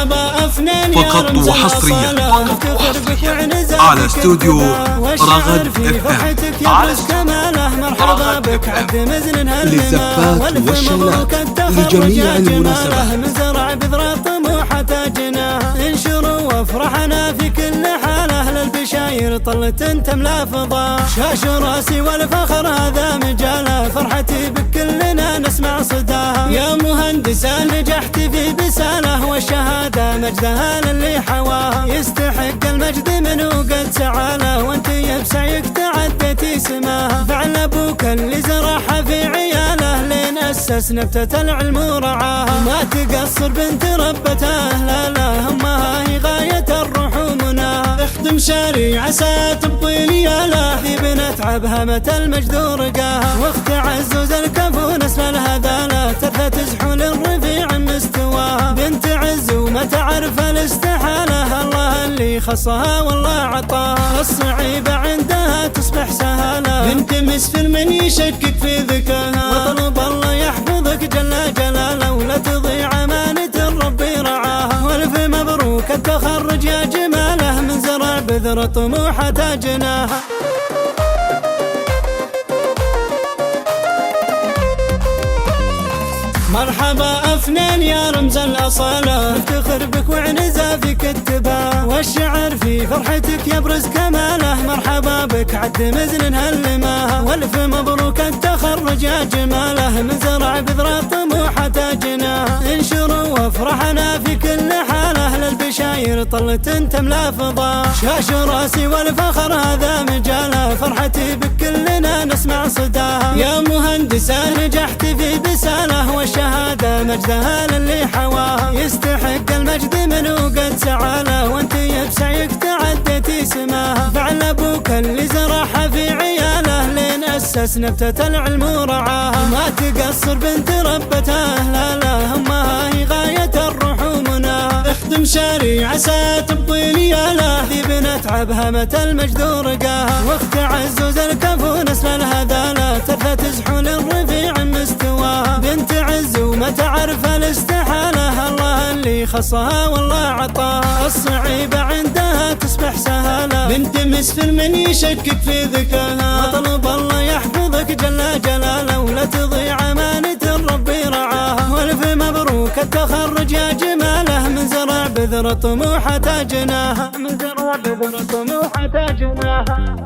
مرحبا أفنان فقط وحصريا على استوديو رغد FM. على مرحبا بك عبد مزن للزفات والشيلات لجميع المناسبات. مزرع بذرة طموحة تاجنا انشروا وافرحنا في كل حالة للبشاير طلت تملا فضاء شاش راسي والفخر هذا مجاله فرحتي بك كلنا نسمع صداها يا مهندسة نجحت في بساله والشهادة مجدها للي حواها يستحق المجد منه قد سعاله وانت بسعيك تعدتي سماها فعل ابوك اللي زرعها في عياله لين اسس نبتة العلم ورعاها ما تقصر بنت ربته لا لا همها هي غاية الروح ومناها اخدم شريعة ستبطي لياله ذي بنت عبهمة المجد ورقاها واخت عزوز الكفو نسل الهذاله ترثى تزحو للرفيع مستواها بنت عز وما تعرف الاستحالة الله اللي خصها والله عطاها الصعيبة عندها تصبح سهالة بنت مسفر من يشكك في ذكاها وطلب الله يحفظك جل جلاله ولا تضيع أمانة ربي رعاها والف مبروك التخرج يا جماله من زرع بذرة طموحة تاجناها مرحبا أفنان يا رمز الأصالة افتخر بك وعنزة في كتبه والشعر في فرحتك يبرز كماله مرحبا بك عد مزن هلماها والف مبروك التخرج يا جماله من زرع بذرة طموحة تاجناها انشروا وافرحنا في كل حالة للبشاير طلت تملا فضاء شاش راسي والفخر هذا مجاله فرحتي بك كلنا نسمع صداها يا مهندسة نجحت في بساله والشهادة مجدها للي حواها يستحق المجد منه قد سعاله وانت بسعيك تعدتي سماها فعل ابوك اللي زرعها في عياله لين اسس نبتة العلم ورعاها ما تقصر بنت ربته لا لا همها هي غاية الروح ومناها اخدم شريعة ستبطي لياله ذي بنت عبهمة المجد ورقاها واخت عزوز الكفو نسل الهذاله ترثى تزحو للرفيع مستواها بنت عز وما تعرف الاستحالة الله اللي خصها والله عطاها الصعيبة عندها تصبح سهالة بنت مسفر من يشكك في ذكاها وطلب الله يحفظك جل جلاله ولا تضيع أمانة ربي رعاها والف مبروك التخرج يا جماله من زرع بذرة طموحة تاجناها من زرع بذرة طموحة تاجناها